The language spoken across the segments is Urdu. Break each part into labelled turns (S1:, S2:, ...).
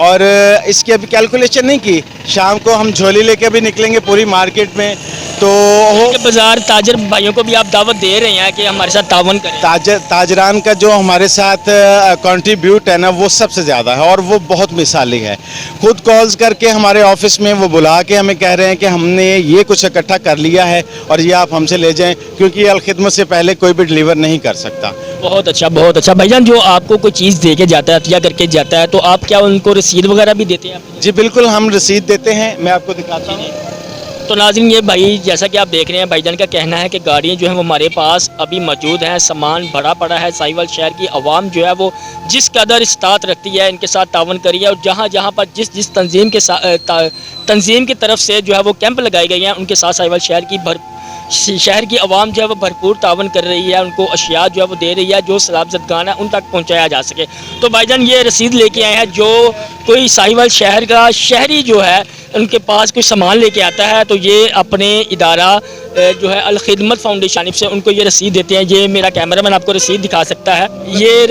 S1: اور اس کی ابھی کیلکولیشن نہیں کی. شام کو ہم جھولی لے کے بھی نکلیں گے پوری مارکیٹ میں, تو
S2: کہ بازار تاجر بھائیوں کو بھی آپ دعوت دے رہے ہیں کہ ہمارے ساتھ تعاون کریں.
S1: تاجران کا جو ہمارے ساتھ کنٹریبیوٹ ہے نا وہ سب سے زیادہ ہے, اور وہ بہت مثالی ہے. خود کالز کر کے ہمارے آفس میں وہ بلا کے ہمیں کہہ رہے ہیں کہ ہم نے یہ کچھ اکٹھا کر لیا ہے اور یہ آپ ہم سے لے جائیں, کیونکہ یہ الخدمت سے پہلے کوئی بھی ڈلیور نہیں کر سکتا.
S2: بہت اچھا, بہت اچھا. بھائی جان جو آپ کو کوئی چیز دے کے جاتا ہے, عطیہ کر کے جاتا ہے, تو آپ کیا ان کو رسید وغیرہ بھی دیتے ہیں؟
S1: جی بالکل, ہم رسید دیتے ہیں, میں آپ کو دکھاتا ہوں.
S2: تو ناظرین یہ بھائی جیسا کہ آپ دیکھ رہے ہیں, بھائی جان کا کہنا ہے کہ گاڑیاں جو ہیں وہ ہمارے پاس ابھی موجود ہیں, سامان بڑا پڑا ہے. ساہیوال شہر کی عوام جو ہے وہ جس قدر استطاعت رکھتی ہے ان کے ساتھ تعاون کری ہے, اور جہاں جہاں پر جس تنظیم کی طرف سے جو ہے وہ کیمپ لگائے گئے ہیں, ان کے ساتھ ساہیوال شہر کی عوام جو ہے وہ بھرپور تعاون کر رہی ہے. ان کو اشیاء جو ہے وہ دے رہی ہے جو سیلاب زدگان ہے ان تک پہنچایا جا سکے. تو بھائی جان یہ رسید لے کے آئے ہیں, جو کوئی ساہیوال شہر کا شہری جو ہے ان کے پاس کوئی سامان لے کے آتا ہے تو یہ اپنے ادارہ جو ہے الخدمت فاؤنڈیشن سے ان کو یہ رسید دیتے ہیں. یہ میرا کیمرہ مین آپ کو رسید دکھا سکتا ہے, یہ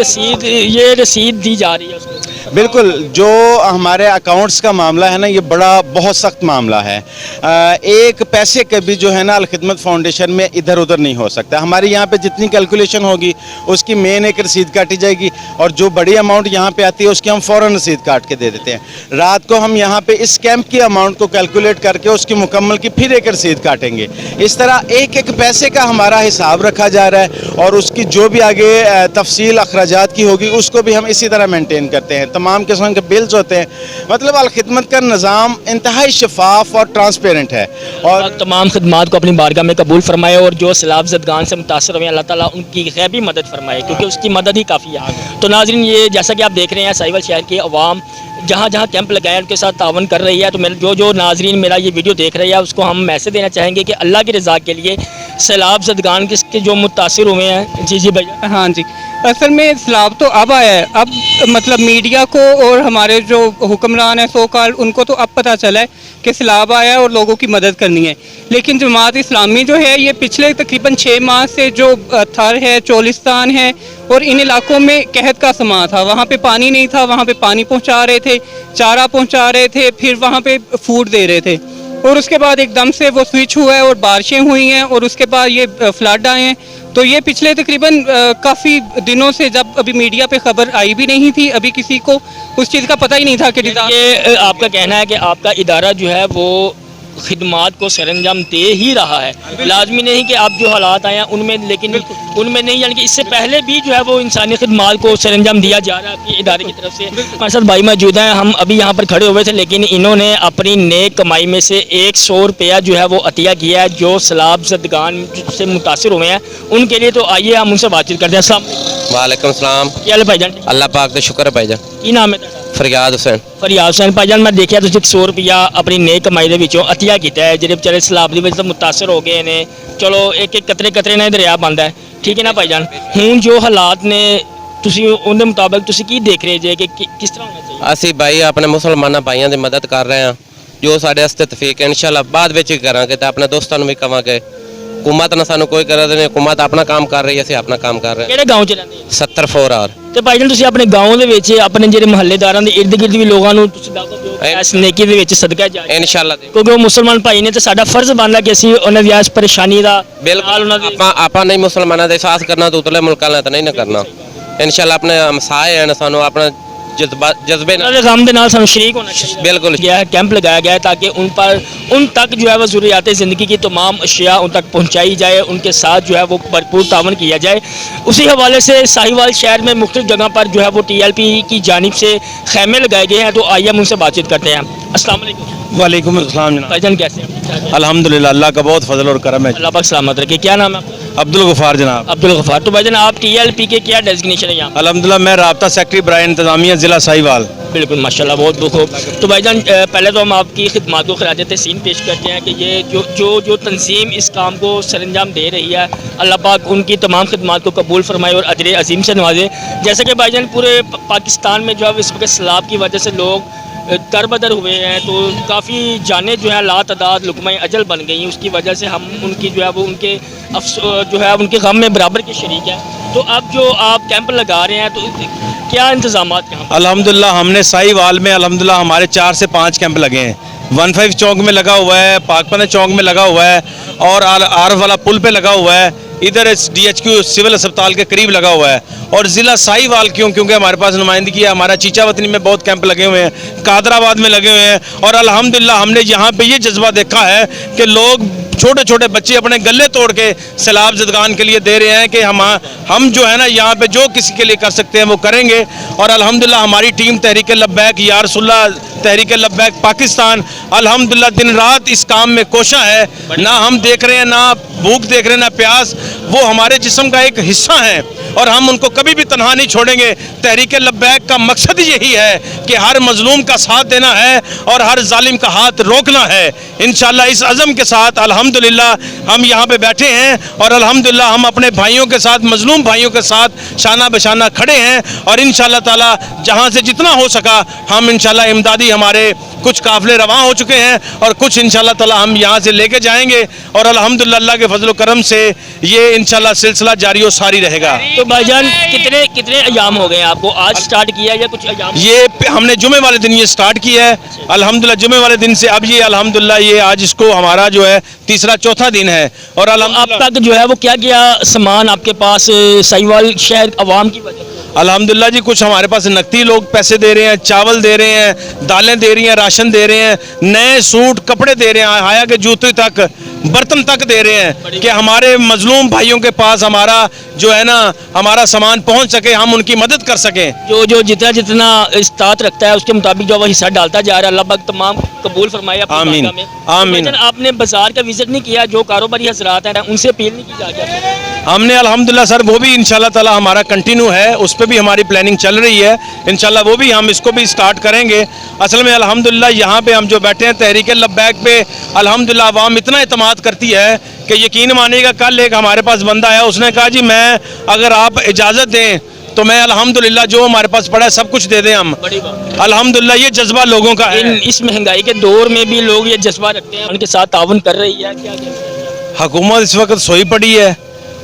S2: رسید دی جا رہی ہے اس کو.
S1: بالکل, جو ہمارے اکاؤنٹس کا معاملہ ہے نا یہ بہت سخت معاملہ ہے. ایک پیسے کا بھی جو ہے نا الخدمت فاؤنڈیشن میں ادھر ادھر نہیں ہو سکتا. ہمارے یہاں پہ جتنی کیلکولیشن ہوگی اس کی مین ایک رسید کاٹی جائے گی, اور جو بڑی اماؤنٹ یہاں پہ آتی ہے اس کی ہم فوراً رسید کاٹ کے دے دیتے ہیں. رات کو ہم یہاں پہ اس کیمپ کی اماؤنٹ کو کیلکولیٹ کر کے اس کی مکمل کی پھر ایک رسید کاٹیں گے. اس طرح ایک ایک پیسے کا ہمارا حساب رکھا جا رہا ہے, اور اس کی جو بھی آگے تفصیل اخراجات کی ہوگی اس کو بھی ہم اسی طرح مینٹین کرتے ہیں. تمام قسم کے بلز ہوتے ہیں. مطلب الخدمت کا نظام انتہائی شفاف اور ٹرانسپیرنٹ ہے, اور
S2: تمام خدمات کو اپنی بارگاہ میں قبول فرمائے, اور جو سیلاب زدگان سے متاثر ہوئے ہیں اللہ تعالیٰ ان کی غیبی مدد فرمائے, کیونکہ اس کی مدد ہی کافی ہے. تو ناظرین یہ جیسا کہ آپ دیکھ رہے ہیں ساہیوال شہر کی عوام جہاں جہاں کیمپ لگائے ہیں ان کے ساتھ تعاون کر رہی ہے. تو جو ناظرین میرا یہ ویڈیو دیکھ رہے ہیں اس کو ہم میسج دینا چاہیں گے کہ اللہ کی رضا کے لیے سیلاب زدگان کے جو متاثر ہوئے ہیں. جی بھائی.
S3: ہاں جی, اصل میں سیلاب تو اب آیا ہے, اب مطلب میڈیا کو اور ہمارے جو حکمران ہیں سو کال ان کو تو اب پتہ چلا ہے کہ سیلاب آیا ہے اور لوگوں کی مدد کرنی ہے. لیکن جماعت اسلامی جو ہے یہ پچھلے تقریباً 6 ماہ سے جو تھر ہے, چولستان ہے, اور ان علاقوں میں قحط کا سماں تھا, وہاں پہ پانی نہیں تھا, وہاں پہ پانی پہنچا رہے تھے, چارہ پہنچا رہے تھے, پھر وہاں پہ فوڈ دے رہے تھے, اور اس کے بعد ایک دم سے وہ سوئچ ہوا ہے اور بارشیں ہوئی ہیں, اور اس کے بعد یہ فلڈ آئے ہیں. تو یہ پچھلے تقریباً کافی دنوں سے, جب ابھی میڈیا پہ خبر آئی بھی نہیں تھی, ابھی کسی کو اس چیز کا پتہ ہی نہیں تھا کہ
S2: یہ آپ کا کہنا ہے کہ آپ کا ادارہ جو ہے وہ خدمات کو سر انجام دے ہی رہا ہے. لازمی نہیں کہ آپ جو حالات آئے ہیں ان میں, لیکن ان میں نہیں, یعنی کہ اس سے پہلے بھی جو ہے وہ انسانی خدمات کو سر انجام دیا جا رہا ہے آپ کے ادارے کی طرف سے. ہمارے ساتھ بھائی موجود ہیں, ہم ابھی یہاں پر کھڑے ہوئے تھے, لیکن انہوں نے اپنی نیک کمائی میں سے 100 روپیہ جو ہے وہ عطیہ کیا ہے جو سیلاب زدگان سے متاثر ہوئے ہیں ان کے لیے. تو آئیے ہم ان سے بات چیت کرتے ہیں. السلام علیکم.
S4: وعلیکم السلام.
S2: کیا حال ہے بھائی جان؟
S4: اللہ پاک کا شکر ہے بھائی جان.
S2: کی نام ہے؟
S4: فریاد حسین.
S2: فریاد حسین. بھائی جان میں دیکھا تو 100 روپیہ اپنی نیک کمائی دے وچوں عطیہ کیتا ہے جڑے بچارے سیلاب دی وجہ سے متاثر ہو گئے نے. چلو ایک ایک قطرے نے دریا بندا ہے, ٹھیک ہے نا بھائی جان. ہن جو حالات نے تسی ان دے مطابق تسی کی دیکھ رہے جے کہ کس طرح ہونا چاہیے؟
S4: اسی بھائی اپنے مسلماناں بھائیاں دی مدد کر رہے ہیں, جو سارے واسطے توفیق ہے انشاءاللہ بعد وچ کراں گے, تے اپنے دوستاں نوں بھی کہاں گے حکومت نہ سانو کوئی کرے نہیں, حکومت اپنا کام کر رہی ہے, اسی اپنا کام کر رہے ہیں.
S2: کہڑے گاؤں چ رہندے ہیں؟
S4: 74 آر.
S2: تے بھائی جان تسی اپنے گاؤں دے وچ اپنے جڑے محلے داراں دے ارد گرد بھی لوگاں نوں تسی دعوت دیو کہ اس نیکی دے وچ صدقہ جاریہ
S4: انشاءاللہ
S2: کیونکہ وہ مسلمان بھائی نے تے ساڈا فرض بندا کہ اسی انہاں دی اس پریشانی دا
S4: بالکل اپا نہیں مسلماناں دا احساس کرنا تو اتلے ملکاں تے نہیں نہ کرنا. انشاءاللہ اپنے ہمسائے ہیں سانو اپنا جذبے
S2: غم دے نال سانو شریک ہونا چاہیے.
S4: بالکل
S2: کیمپ لگایا گیا ہے تاکہ ان تک جو ہے وہ ضروریات زندگی کی تمام اشیاء ان تک پہنچائی جائے, ان کے ساتھ جو ہے وہ بھرپور تعاون کیا جائے. اسی حوالے سے ساہیوال شہر میں مختلف جگہ پر جو ہے وہ TLP کی جانب سے خیمے لگائے گئے ہیں. تو آئیے ہم ان سے بات چیت کرتے ہیں. السلام علیکم.
S1: وعلیکم السلام جناب.
S2: بھائی جان کیسے ہیں؟
S1: الحمدللہ اللہ کا بہت فضل اور کرم ہے.
S2: اللہ پاک سلامت رکھے. کیا نام ہے آپ کا؟
S1: عبدالغفار جناب.
S2: عبدالغفار. تو بھائی جان آپ TLP کے کیا ڈیزگنیشن ہے یہاں؟
S1: الحمدللہ میں رابطہ سیکٹری برائے انتظامیہ ضلع ساہیوال.
S2: بالکل ماشاءاللہ, بہت خوب. تو بھائی جان پہلے تو ہم آپ کی خدمات کو خراج تحسین پیش کرتے ہیں کہ یہ جو تنظیم اس کام کو سر انجام دے رہی ہے, اللہ پاک ان کی تمام خدمات کو قبول فرمائے اور اجر عظیم سے نوازے. جیسا کہ بھائی جان پورے پاکستان میں جو ہے اس وقت سیلاب کی وجہ سے لوگ در بدر ہوئے ہیں تو کافی جانیں جو ہے لاتعداد لقمۂ اجل بن گئی ہیں. اس کی وجہ سے ہم ان کی جو ہے وہ ان کے جو ہے ان کے غم میں برابر کے شریک ہیں. تو اب جو آپ کیمپ لگا رہے ہیں تو کیا انتظامات یہاں پر؟
S5: الحمدللہ ہم نے سائی وال میں الحمدللہ ہمارے 4 سے 5 کیمپ لگے ہیں. 15 چوک میں لگا ہوا ہے, پاک پنہ چوک میں لگا ہوا ہے, اور عارف والا پل پہ لگا ہوا ہے, ادھر DHQ سول اسپتال کے قریب لگا ہوا ہے, اور ضلع سائی وال کیونکہ ہمارے پاس نمائندگی ہے, ہمارا چیچا وطنی میں بہت کیمپ لگے ہوئے ہیں, قادر آباد میں لگے ہوئے ہیں. اور الحمدللہ ہم نے یہاں پہ یہ جذبہ دیکھا ہے کہ لوگ چھوٹے چھوٹے بچے اپنے گلے توڑ کے سیلاب زدگان کے لیے دے رہے ہیں کہ ہم جو ہے نا یہاں پہ جو کسی کے لیے کر سکتے ہیں وہ کریں گے. اور الحمدللہ ہماری ٹیم تحریک لبیک یا رسول اللہ تحریک لبیک پاکستان الحمدللہ دن رات اس کام میں کوشاں ہے. نہ ہم دیکھ رہے ہیں, نہ بھوک دیکھ رہے ہیں, نہ پیاس, وہ ہمارے جسم کا ایک حصہ ہیں اور ہم ان کو کبھی بھی تنہا نہیں چھوڑیں گے. تحریک لبیک کا مقصد یہی ہے کہ ہر مظلوم کا ساتھ دینا ہے اور ہر ظالم کا ہاتھ روکنا ہے. انشاءاللہ اس عزم کے ساتھ الحمدللہ ہم یہاں پہ بیٹھے ہیں اور الحمدللہ ہم اپنے بھائیوں کے ساتھ, مظلوم بھائیوں کے ساتھ شانہ بشانہ کھڑے ہیں. اور انشاءاللہ تعالی جہاں سے جتنا ہو سکا ہم انشاءاللہ امدادی ہمارے کچھ قافلے رواں ہو چکے ہیں اور کچھ انشاءاللہ تعالی ہم یہاں سے لے کے جائیں گے. اور الحمدللہ اللہ کے فضل و کرم سے یہ انشاءاللہ سلسلہ جاری و ساری رہے گا.
S2: تو بھائی جان کتنے ایام ہو گئے ہیں آپ کو؟ آج سٹارٹ کیا یا کچھ ایام؟
S5: یہ ہم نے جمعے والے دن یہ سٹارٹ کیا ہے الحمدللہ. جمعے والے دن سے اب یہ الحمدللہ یہ آج اس کو ہمارا جو ہے تیسرا چوتھا دن ہے. اور
S2: اب تک جو ہے وہ کیا سامان آپ کے پاس سائیوال شہر عوام کی وجہ؟
S5: الحمدللہ جی کچھ ہمارے پاس نقدی لوگ پیسے دے رہے ہیں, چاول دے رہے ہیں, دالیں دے رہی ہیں, راشن دے رہے ہیں, نئے سوٹ کپڑے دے رہے ہیں, حیا کے جوتے تک, برتن تک دے رہے ہیں کہ ہمارے مظلوم بھائیوں کے پاس ہمارا جو ہے نا ہمارا سامان پہنچ سکے, ہم ان کی مدد کر سکیں.
S2: جو جتنا استطاعت رکھتا ہے اس کے مطابق جو وہ حصہ ڈالتا جا رہا ہے. اللہ پاک تمام قبول فرمائے.
S5: آمین آمین.
S2: آپ نے بازار کا وزٹ نہیں کیا؟ جو کاروباری حضرات ہیں ان سے اپیل نہیں کی جا رہی؟
S5: ہم نے الحمدللہ سر وہ بھی انشاءاللہ تعالی ہمارا کنٹینیو ہے, اس پہ بھی ہماری پلاننگ چل رہی ہے. انشاءاللہ وہ بھی ہم اس کو بھی سٹارٹ کریں گے. اصل میں الحمدللہ یہاں پہ ہم جو بیٹھے ہیں تحریک لبیک پہ الحمدللہ عوام اتنا اعتماد کرتی ہے کہ یقین مانیے گا. کل ایک ہمارے پاس بندہ آیا, اس نے کہا جی میں اگر آپ اجازت دیں تو میں الحمدللہ جو ہمارے پاس پڑا ہے سب کچھ دے دیں ہم. الحمدللہ یہ جذبہ لوگوں کا ہے.
S2: اس مہنگائی کے دور میں بھی لوگ یہ جذبہ رکھتے ہیں, ان کے ساتھ تعاون کر رہی ہے. کیا
S5: حکومت اس وقت سوئی پڑی ہے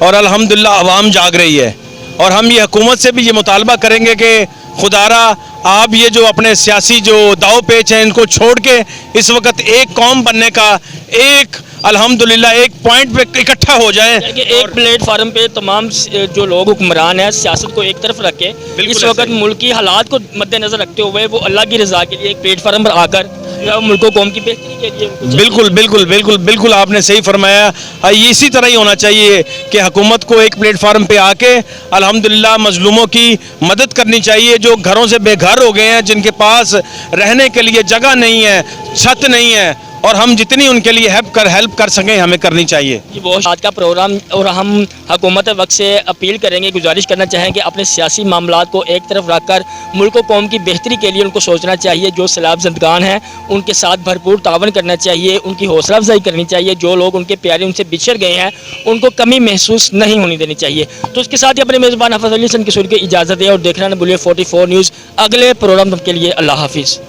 S5: اور الحمدللہ عوام جاگ رہی ہے. اور ہم یہ حکومت سے بھی یہ مطالبہ کریں گے کہ خدارا آپ یہ جو اپنے سیاسی جو داؤ پیچ ہیں ان کو چھوڑ کے اس وقت ایک قوم بننے کا ایک الحمدللہ ایک پوائنٹ پہ اکٹھا ہو جائیں.
S2: ایک پلیٹ فارم پہ تمام جو لوگ حکمران ہیں سیاست کو ایک طرف رکھ کے اس وقت ملکی حالات کو مد نظر رکھتے ہوئے وہ اللہ کی رضا کے لیے ایک پلیٹ فارم پر آ کر ملک و قوم کی بہتری کے لیے.
S5: بالکل بالکل بالکل بالکل آپ نے صحیح فرمایا. یہ اسی طرح ہی ہونا چاہیے کہ حکومت کو ایک پلیٹ فارم پہ آ کے الحمدللہ مظلوموں کی مدد کرنی چاہیے, جو گھروں سے بے گھر ہو گئے ہیں, جن کے پاس رہنے کے لیے جگہ نہیں ہے, چھت نہیں ہے, اور ہم جتنی ان کے لیے ہیلپ کر سکیں ہمیں کرنی چاہیے.
S2: بہت آج کا پروگرام, اور ہم حکومت وقت سے اپیل کریں گے, گزارش کرنا چاہیں کہ اپنے سیاسی معاملات کو ایک طرف رکھ کر ملک و قوم کی بہتری کے لیے ان کو سوچنا چاہیے. جو سیلاب زدگان ہیں ان کے ساتھ بھرپور تعاون کرنا چاہیے, ان کی حوصلہ افزائی کرنی چاہیے. جو لوگ ان کے پیارے ان سے بچھڑ گئے ہیں ان کو کمی محسوس نہیں ہونی دینی چاہیے. تو اس کے ساتھ ہی اپنے میزبان حافظ علی حسن کشور کی اجازت ہے اور دیکھنا نہ بھولئے 44 نیوز. اگلے پروگرام کے لیے اللہ حافظ.